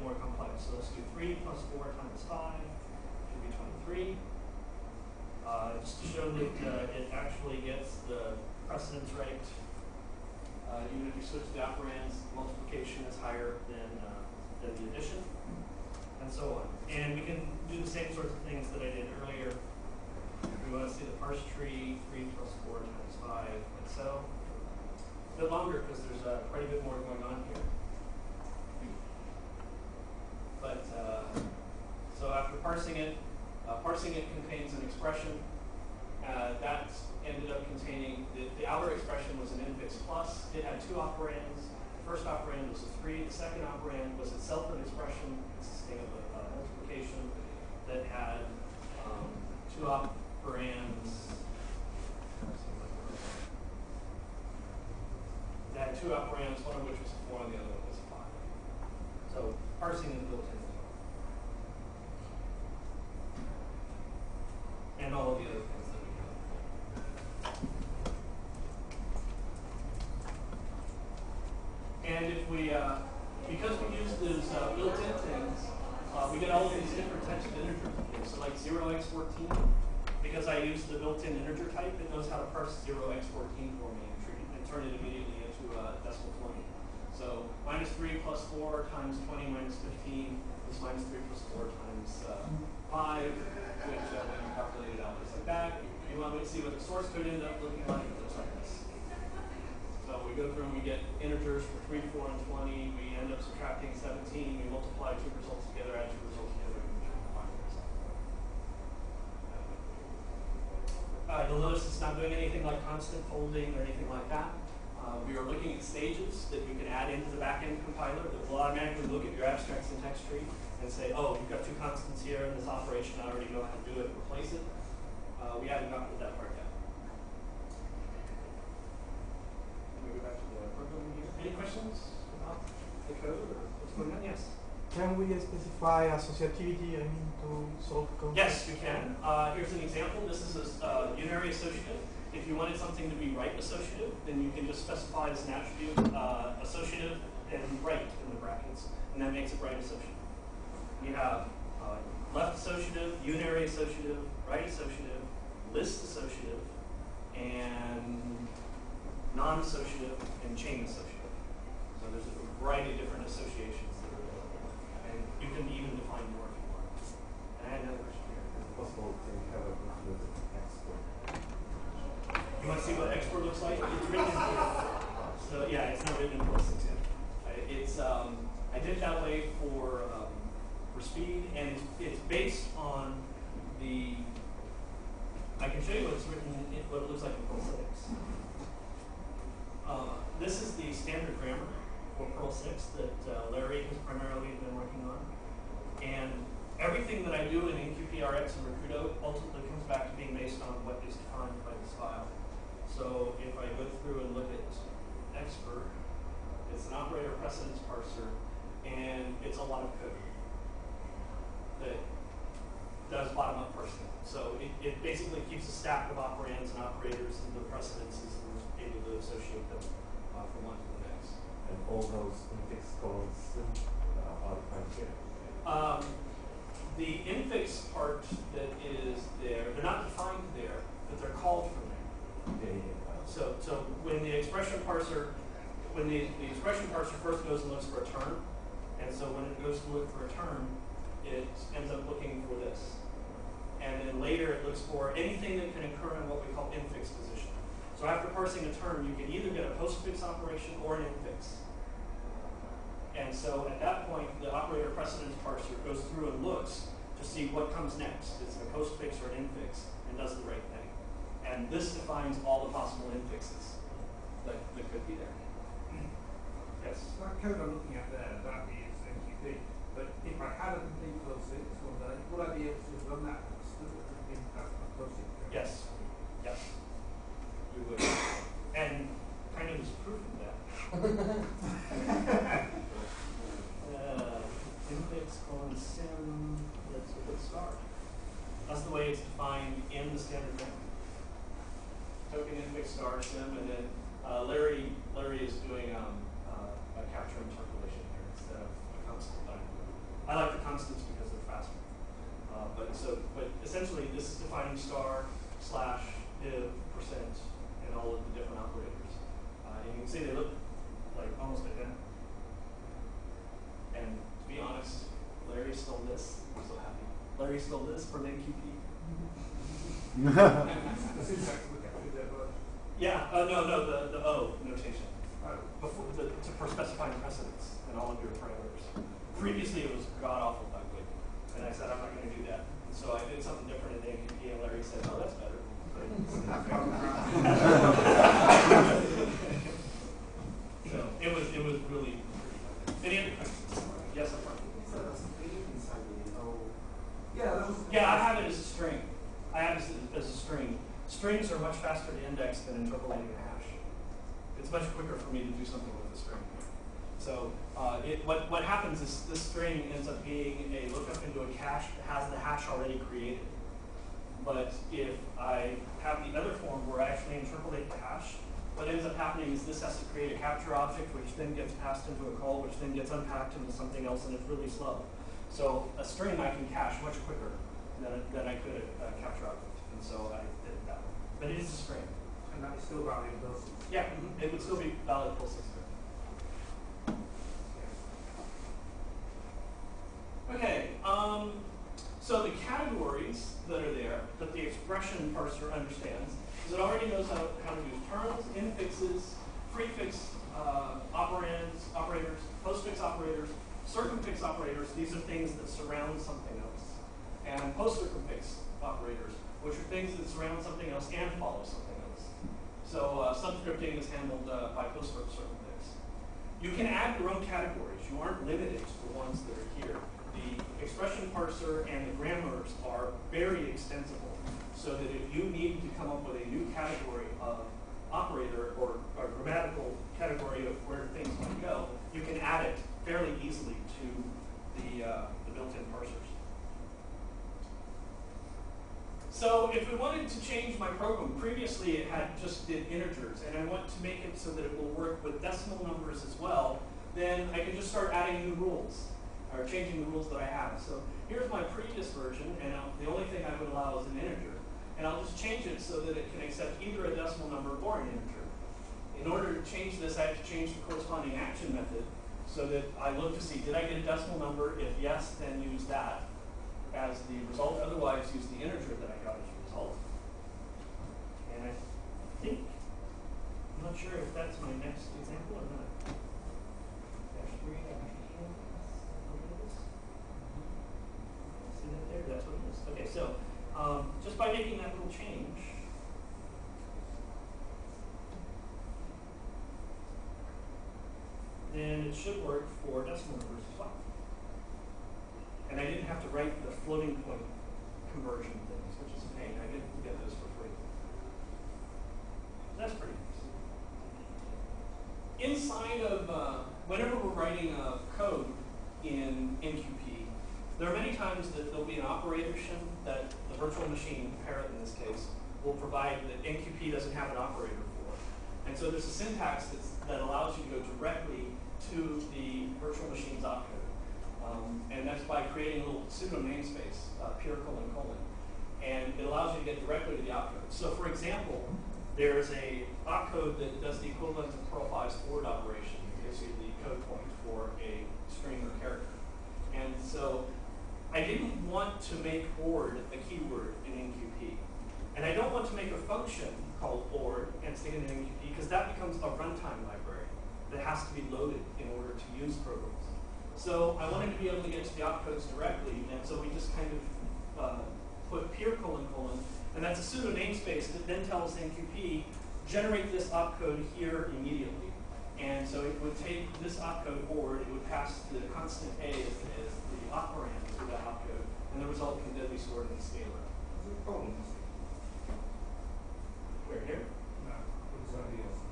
more complex. So let's do 3 plus 4 times 5 should be 23. Just to show that it actually gets the precedence right. Even if you switch the operands, multiplication is higher than the addition, and so on. And we can do the same sorts of things that I did earlier. We want to see the parse tree, 3 plus 4 times 5, like so. A bit longer because there's quite a bit more going on here. But so after parsing it contains an expression that ended up containing the outer expression was an infix plus. It had 2 operands. The first operand was a 3. The second operand was itself an expression consisting of a multiplication that had 2 operands. It had 2 operands, one of which was a 4 and the other one was a 5. So parsing is built in as well. And all of the other things that we have. And if we, because we use those built-in things, we get all of these different types of integers. So like 0x14, because I use the built-in integer type, it knows how to parse 0x14 for me and turn it immediately into a decimal 20. So minus 3 plus 4 times 20 minus 15 is minus 3 plus 4 times 5, which when you calculate it out, looks like that. You want to see what the source code ended up looking like, it looks like this. So we go through and we get integers for 3, 4, and 20. We end up subtracting 17. We multiply 2 results together, add 2 results together, and we find the result. You'll notice it's not doing anything like constant folding or anything like that. We are looking at stages that you can add into the back-end compiler that will automatically look at your abstract syntax tree and say, oh, you've got 2 constants here in this operation. I already know how to do it, replace it. We haven't gotten to that part yet. Can we go back to the programming here? Any questions about the code or what's going on? Yes? Can we specify associativity, to solve code? Yes, we can. Here's an example. This is a unary associative. If you wanted something to be right associative, then you can just specify as an attribute associative and right in the brackets, and that makes it right associative. We have left associative, unary associative, right associative, list associative, and non-associative, and chain associative. So there's a variety of different associations that are available. And you can even define more if you want. And I had another question here. Is it possible to have a with export? You want to see what export looks like? It's written in here. So yeah, it's not written in plus 6 yet. It's I did it that way for speed, and it's based on the. I can show you what it's written, what it looks like in Perl 6. This is the standard grammar for Perl 6 that Larry has primarily been working on, and everything that I do in NQPRX and Rakudo ultimately comes back to being based on what is defined by this file. So if I go through and look at expert, it's an operator precedence parser, and it's a lot of code that does bottom-up parsing. So it basically keeps a stack of operands and operators and the precedences and is able to associate them from one to the next. And all those infix calls are defined here? The infix part that is there, they're not defined there, but they're called from there. So when the expression parser, the expression parser first goes and looks for a term, and so when it goes to look for a term, it ends up looking for this. And then later it looks for anything that can occur in what we call infix position. So after parsing a term, you can either get a postfix operation or an infix. And so at that point, the operator precedence parser goes through and looks to see what comes next. Is it a postfix or an infix, and does the right thing. And this defines all the possible infixes that could be there. Yes? That code I'm looking at there, that is NQP. But if I had a complete Perl 6 one day, would I be able to run that in Perl 6? Yes. Yes. You would. And kind of is proof of that. Infix colon sim, let's start. That's the way it's defined in the standard grammar. Token infix star sim, and then Larry is doing a capture interpolation here instead of a constant value. prime star slash div percent and all of the different operators. And you can see they look like almost identical. And to be honest, Larry stole this. I'm so happy. Larry stole this from NQP. Yeah, no, the O notation. Before for specifying precedence in all of your parameters. Previously it was god awful ugly. And I said I'm not going to do that. And so I did something different in NQP and Larry said, oh, that's better. So it was really pretty ugly. Any other questions? Yes, I'm fine. So that's inside the O. Yeah, I have it as a string. I have it as a string. Strings are much faster to index than interpolating a hash. It's much quicker for me to do something with a string. So what happens is this string ends up being a lookup into a cache that has the hash already created. But if I have the other form where I actually interpolate the hash, what ends up happening is this has to create a capture object, which then gets passed into a call, which then gets unpacked into something else, and it's really slow. So a string I can cache much quicker than I could a capture object. And so I did it that way. But it is a string. And that is still valid in those. Yeah, it would still be valid full 6. Okay, so the categories that are there that the expression parser understands is it already knows how to use terms, infixes, prefix operators, postfix operators, circumfix operators. These are things that surround something else. And post-circumfix operators, which are things that surround something else and follow something else. So subscripting is handled by post-circumfix. You can add your own categories. You aren't limited to the ones that are here. The expression parser and the grammars are very extensible, so that if you need to come up with a new category of operator or a grammatical category of where things might go, you can add it fairly easily to the built-in parsers. So if we wanted to change my program, previously it had just did integers, and I want to make it so that it will work with decimal numbers as well, then I can just start adding new rules, or changing the rules that I have. So here's my previous version, and the only thing I would allow is an integer. And I'll just change it so that it can accept either a decimal number or an integer. In order to change this, I have to change the corresponding action method so that I look to see, did I get a decimal number? If yes, then use that as the result. Otherwise, use the integer that I got as a result. And I think, I'm not sure if that's my next example or not. -3, see that there? That's what it is. Okay, so just by making that little change, then it should work for decimal numbers as well. And I didn't have to write the floating point conversion things, which is a pain. I get those for free. That's pretty nice. Inside of, whenever we're writing code in NQP, there are many times that there'll be an operation that the virtual machine, parent in this case, will provide that NQP doesn't have an operator for. And so there's a syntax that allows you to go directly to the virtual machine's opcode. And that's by creating a little pseudo namespace, pure : : and it allows you to get directly to the opcode. So for example, there's a opcode that does the equivalent of Perl 5's forward operation. It gives you the code point for a string or character. And so I didn't want to make ORD a keyword in NQP. And I don't want to make a function called ORD and stick it in NQP, because that becomes a runtime library that has to be loaded in order to use programs. So I wanted to be able to get to the opcodes directly, and so we just kind of put pure : : and that's a pseudo namespace that then tells NQP, generate this opcode here immediately. And so it would take this opcode ORD, it would pass the constant A as the operand to that opcode, and the result can then be stored in the scalar. Is there a problem? Where, here? No, it's somebody else.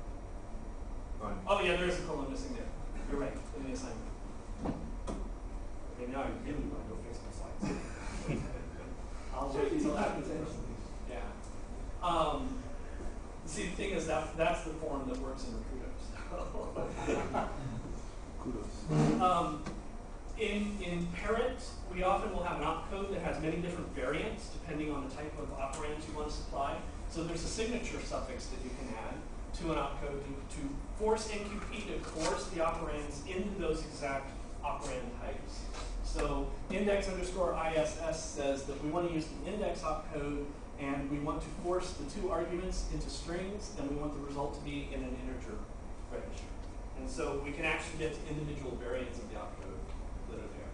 Fine. Oh yeah, there is a colon missing there. You're right, in the assignment. Okay, now I really want to go fix my slides. I'll wait until after this. Yeah. See, the thing is that's the form that works in Rakudo. Kudos. In parent, we often will have an opcode that has many different variants depending on the type of operands you want to supply. So there's a signature suffix that you can add to an opcode to force NQP to coerce the operands into those exact operand types. So index_ISS says that we want to use the index opcode and we want to force the two arguments into strings and we want the result to be in an integer register. And so we can actually get to individual variants of the opcode that are there.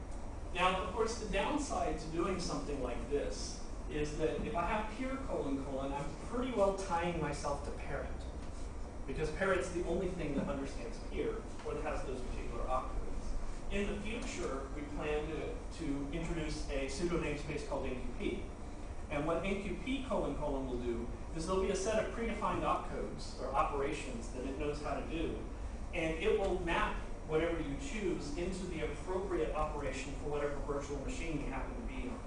Now, of course, the downside to doing something like this is that if I have peer : : I'm pretty well tying myself to parent. Because parent's the only thing that understands peer or that has those particular opcodes. In the future, we plan to introduce a pseudo namespace called NQP. And what NQP : : will do is there'll be a set of predefined opcodes or operations that it knows how to do. And it will map whatever you choose into the appropriate operation for whatever virtual machine you happen to be on.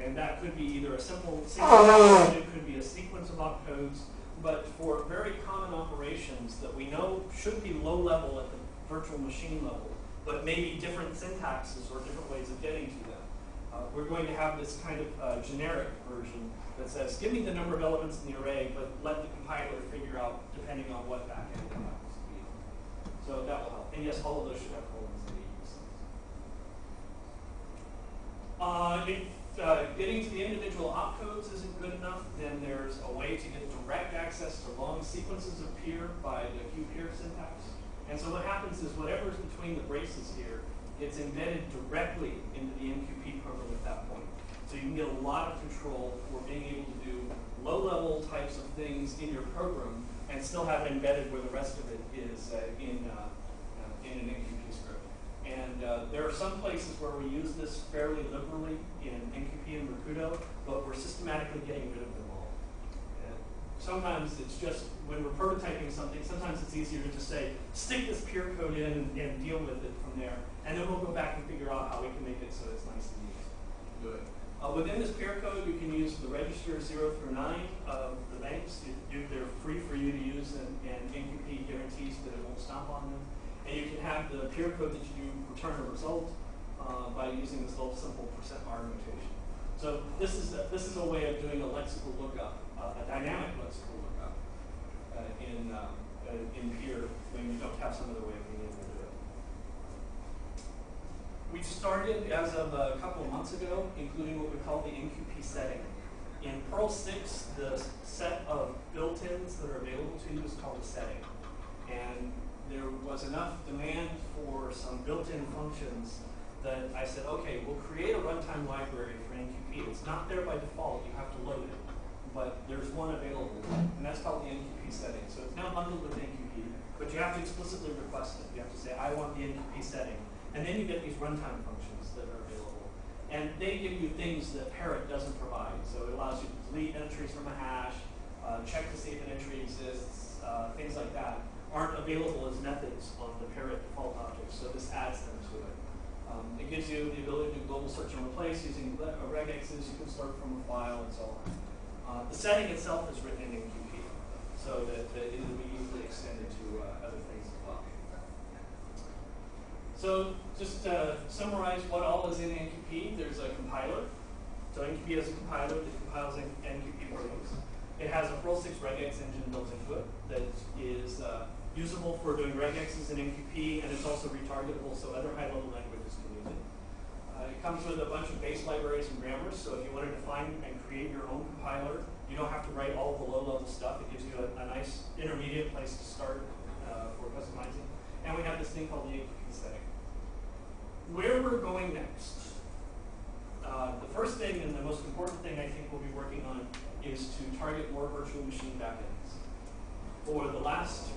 And that could be either a simple opcode, it could be a sequence of opcodes, but for very common operations that we know should be low level at the virtual machine level, but maybe different syntaxes or different ways of getting to them. We're going to have this kind of generic version that says, give me the number of elements in the array, but let the compiler figure out depending on what backend it happens to be on. So that will help. And yes, all of those should have colons in the use. If getting to the individual opcodes isn't good enough, then there's a way to get direct access to long sequences of peer by the qpeer syntax. And so what happens is whatever's between the braces here gets embedded directly into the NQP program at that point. So you can get a lot of control for being able to do low-level types of things in your program and still have it embedded where the rest of it is in an NQP script. And there are some places where we use this fairly liberally in NQP and Rakudo, but we're systematically getting rid of them all. And sometimes it's just, when we're prototyping something, sometimes it's easier to just say, stick this peer code in and deal with it from there. And then we'll go back and figure out how we can make it so it's nice to use. Good. Within this peer code, you can use the register 0 through 9 of the banks. They're free for you to use, and NQP guarantees that it won't stomp on them. And you can have the peer code that you return a result by using this little simple %R notation. So this is a way of doing a lexical lookup, a dynamic lexical lookup in peer when you don't have some other way of being able to do it. We started, as of a couple of months ago, including what we call the NQP setting. In Perl 6, the set of built-ins that are available to you is called a setting. And there was enough demand for some built-in functions that I said, okay, we'll create a runtime library for NQP. It's not there by default, you have to load it. But there's one available, and that's called the NQP setting. So it's now bundled with NQP, but you have to explicitly request it. You have to say, I want the NQP setting. And then you get these runtime functions that are available. And they give you things that parent doesn't provide. So it allows you to delete entries from a hash, check to see if an entry exists, things like that aren't available as methods on the parent default object. So this adds them to it. It gives you the ability to do global search and replace using regexes. You can start from a file and so on. The setting itself is written in NQP, so that it will be easily extended to other things as well. So just to summarize what all is in NQP, there's a compiler. So NQP has a compiler that compiles NQP programs. It has a Perl 6 regex engine built into it that is usable for doing regexes in NQP, and it's also retargetable so other high-level languages can use it. It comes with a bunch of base libraries and grammars, so if you want to define and create your own compiler, you don't have to write all the low-level stuff. It gives you a nice intermediate place to start for customizing. And we have this thing called the NQP setting. Where we're going next, the first thing and the most important thing I think we'll be working on is to target more virtual machine backends. For the last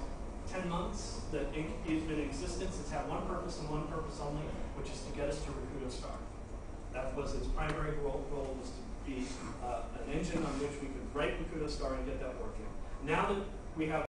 10 months that NQP has been in existence, it's had one purpose and one purpose only, which is to get us to Rakudo Star. That was its primary role was to be an engine on which we could write Rakudo Star and get that working. Now that we have